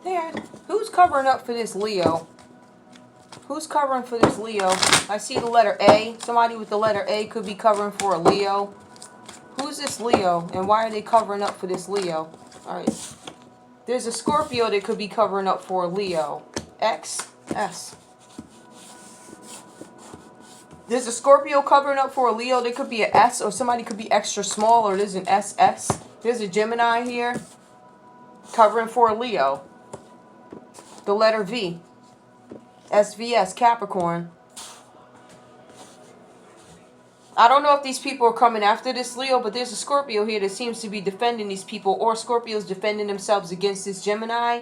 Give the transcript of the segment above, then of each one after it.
There. Who's covering up for this Leo? Who's covering for this Leo? I see the letter A. Somebody with the letter A could be covering for a Leo. Who's this Leo? And why are they covering up for this Leo? Alright. There's a Scorpio that could be covering up for a Leo. X, S. There's a Scorpio covering up for a Leo. There could be an S, or somebody could be extra small, or there's an SS. There's a Gemini here covering for a Leo. The letter V. SVS, Capricorn. I don't know if these people are coming after this Leo, but there's a Scorpio here that seems to be defending these people, or Scorpios defending themselves against this Gemini,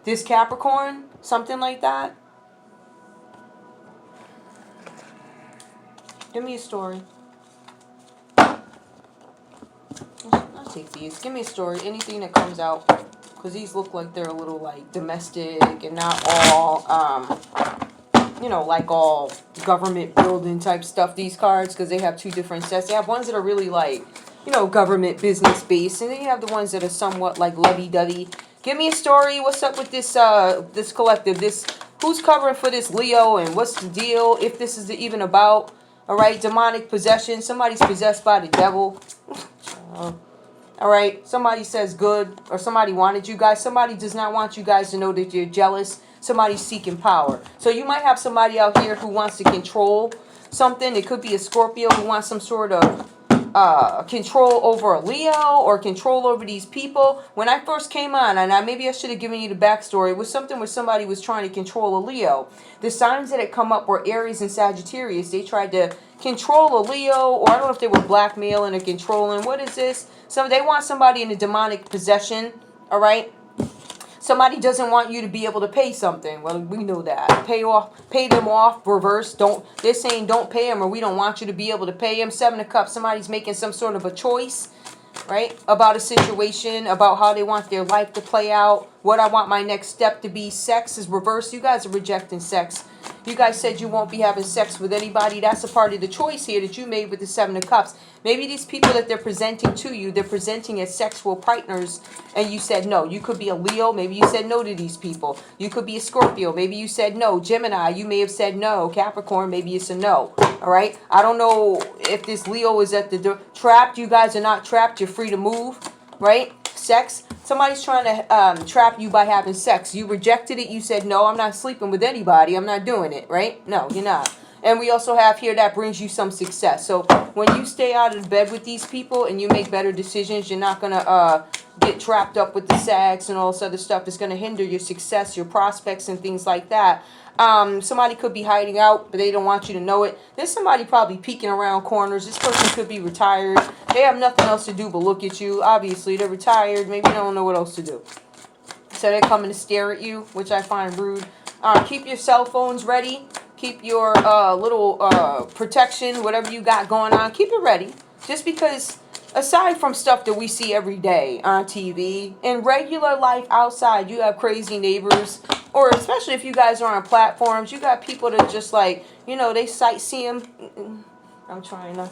this Capricorn, something like that. Give me a story. I'll take these. Give me a story. Anything that comes out. Because these look like they're a little, like, domestic and not all, you know, like all government building type stuff, these cards. Because they have two different sets. They have ones that are really, like, you know, government business based. And then you have the ones that are somewhat, like, lovey-dovey. Give me a story. What's up with this, this collective? Who's covering for this Leo? And what's the deal? If this is even about... Alright, demonic possession. Somebody's possessed by the devil. Alright, somebody says good. Or somebody wanted you guys. Somebody does not want you guys to know that you're jealous. Somebody's seeking power. So you might have somebody out here who wants to control something. It could be a Scorpio who wants some sort of control over a Leo or control over these people. When I first came on, and maybe I should have given you the backstory, it was something where somebody was trying to control a Leo. The signs that had come up were Aries and Sagittarius. They tried to control a Leo, or I don't know if they were blackmailing or controlling. What is this? They want somebody in a demonic possession, all right? Somebody doesn't want you to be able to pay something. Well, we know that. Pay them off, reverse. They're saying don't pay them, or we don't want you to be able to pay them. Seven of Cups, somebody's making some sort of a choice, right? About a situation, about how they want their life to play out. What I want my next step to be. Sex is reversed. You guys are rejecting sex. You guys said you won't be having sex with anybody. That's a part of the choice here that you made with the Seven of Cups. Maybe these people that they're presenting to you, they're presenting as sexual partners, and you said no. You could be a Leo. Maybe you said no to these people. You could be a Scorpio. Maybe you said no. Gemini, you may have said no. Capricorn, maybe it's a no. All right? I don't know if this Leo is at the door. Trapped. You guys are not trapped. You're free to move, right? Sex. Somebody's trying to trap you by having sex. You rejected it. You said, no, I'm not sleeping with anybody. I'm not doing it, right? No, you're not. And we also have here that brings you some success. So when you stay out of bed with these people and you make better decisions, you're not going to get trapped up with the sex and all this other stuff. It's going to hinder your success, your prospects, and things like that. Somebody could be hiding out, but they don't want you to know it. There's somebody probably peeking around corners. This person could be retired. They have nothing else to do but look at you. Obviously, they're retired. Maybe they don't know what else to do. So they're coming to stare at you, which I find rude. Keep your cell phones ready. Keep your little protection, whatever you got going on. Keep it ready. Just because... Aside from stuff that we see every day on TV, in regular life outside, you have crazy neighbors, or especially if you guys are on platforms, you got people that just like, you know, they sightsee them. I'm trying to...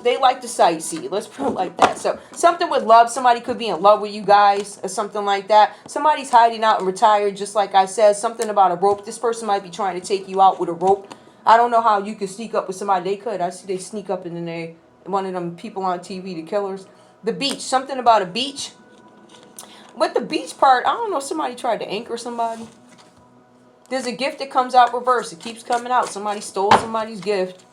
They like to sightsee. Let's put it like that. So, something with love. Somebody could be in love with you guys or something like that. Somebody's hiding out and retired, just like I said. Something about a rope. This person might be trying to take you out with a rope. I don't know how you could sneak up with somebody. They could. I see they sneak up and then they... One of them people on TV, the killers. The beach. Something about a beach. With the beach part, I don't know. Somebody tried to anchor somebody. There's a gift that comes out reverse. It keeps coming out. Somebody stole somebody's gift.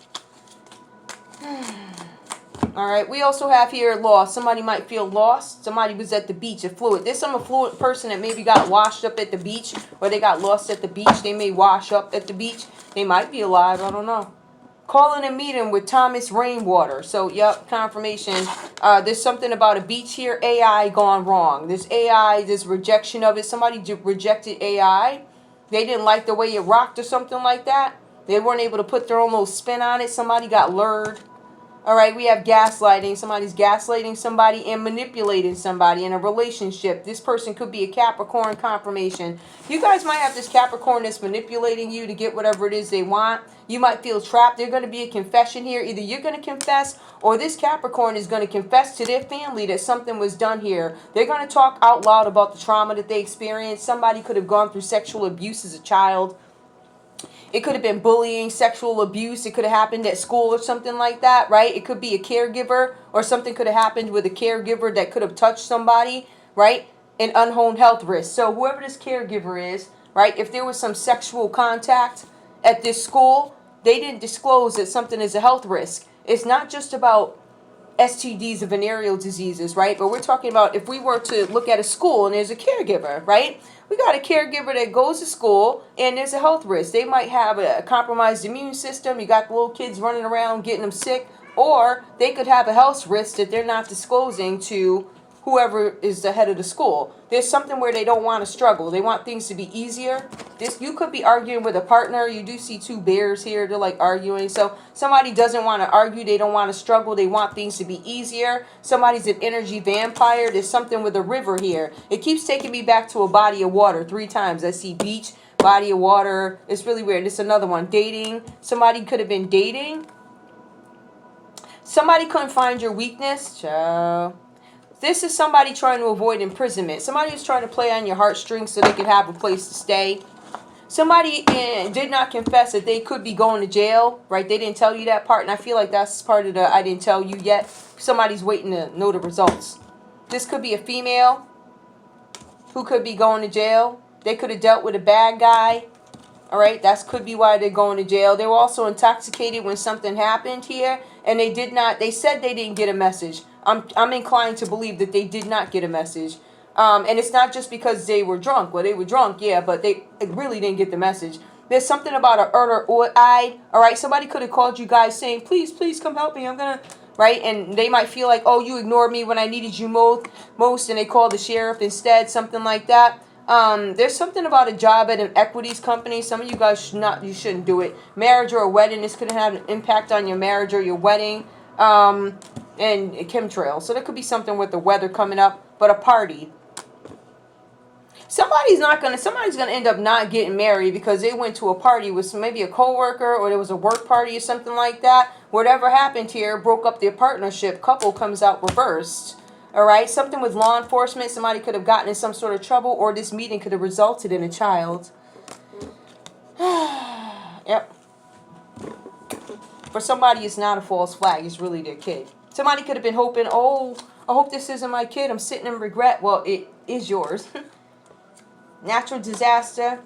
Alright. We also have here lost. Somebody might feel lost. Somebody was at the beach. Affluent. There's some affluent person that maybe got washed up at the beach. Or they got lost at the beach. They may wash up at the beach. They might be alive. I don't know. Calling a meeting with Thomas Rainwater. So, yep, confirmation. There's something about a beach here. AI gone wrong. This AI, this rejection of it. Somebody rejected AI. They didn't like the way it rocked or something like that. They weren't able to put their own little spin on it. Somebody got lured. All right, we have gaslighting. Somebody's gaslighting somebody and manipulating somebody in a relationship. This person could be a Capricorn confirmation. You guys might have this Capricorn that's manipulating you to get whatever it is they want. You might feel trapped. There's going to be a confession here. Either you're going to confess or this Capricorn is going to confess to their family that something was done here. They're going to talk out loud about the trauma that they experienced. Somebody could have gone through sexual abuse as a child. It could have been bullying, sexual abuse. It could have happened at school or something like that, right? It could be a caregiver, or something could have happened with a caregiver that could have touched somebody, right? An unhomed health risk. So whoever this caregiver is, right, if there was some sexual contact at this school, they didn't disclose that something is a health risk. It's not just about STDs and venereal diseases, right? But we're talking about if we were to look at a school and there's a caregiver, right? We got a caregiver that goes to school and there's a health risk. They might have a compromised immune system. You got the little kids running around getting them sick. Or they could have a health risk that they're not disclosing to whoever is the head of the school. There's something where they don't want to struggle. They want things to be easier. You could be arguing with a partner. You do see two bears here. They're like arguing. So somebody doesn't want to argue. They don't want to struggle. They want things to be easier. Somebody's an energy vampire. There's something with a river here. It keeps taking me back to a body of water 3 times. I see beach, body of water. It's really weird. It's another one. Dating. Somebody could have been dating. Somebody couldn't find your weakness. Ciao. This is somebody trying to avoid imprisonment. Somebody who's trying to play on your heartstrings so they can have a place to stay. Somebody did not confess that they could be going to jail, right? They didn't tell you that part, and I feel like that's part of the I didn't tell you yet. Somebody's waiting to know the results. This could be a female who could be going to jail. They could have dealt with a bad guy. All right, that could be why they're going to jail. They were also intoxicated when something happened here, and they said they didn't get a message. I'm inclined to believe that they did not get a message. And it's not just because they were drunk. Well, they were drunk, yeah, but they really didn't get the message. There's something about an eyed. All right, somebody could have called you guys saying, please, please come help me. I'm going to, right? And they might feel like, oh, you ignored me when I needed you most, and they called the sheriff instead, something like that. There's something about a job at an equities company. Some of you guys you shouldn't do it. Marriage or a wedding. This could have an impact on your marriage or your wedding. And chemtrails. So there could be something with the weather coming up, but a party. Somebody's gonna end up not getting married because they went to a party with maybe a coworker, or there was a work party or something like that. Whatever happened here broke up their partnership. Couple comes out reversed. All right, something with law enforcement. Somebody could have gotten in some sort of trouble, or this meeting could have resulted in a child. Yep. For somebody, it's not a false flag. It's really their kid. Somebody could have been hoping, oh, I hope this isn't my kid. I'm sitting in regret. Well, it is yours. Natural disaster.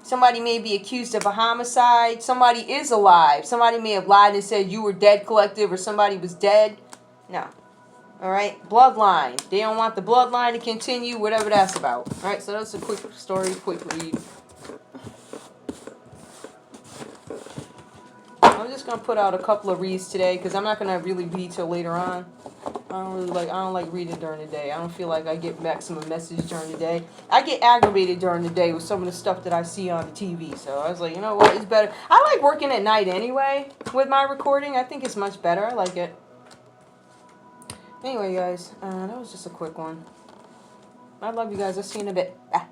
Somebody may be accused of a homicide. Somebody is alive. Somebody may have lied and said you were dead collective, or somebody was dead. No. All right. Bloodline. They don't want the bloodline to continue, whatever that's about. All right. So that's a quick story, quick read. I'm just gonna put out a couple of reads today because I'm not gonna really read till later on. I don't like reading during the day. I don't feel like I get maximum message during the day. I get aggravated during the day with some of the stuff that I see on the TV. So I was like, you know what, it's better. I like working at night anyway with my recording. I think it's much better. I like it. Anyway, guys, that was just a quick one. I love you guys. I'll see you in a bit. Bye.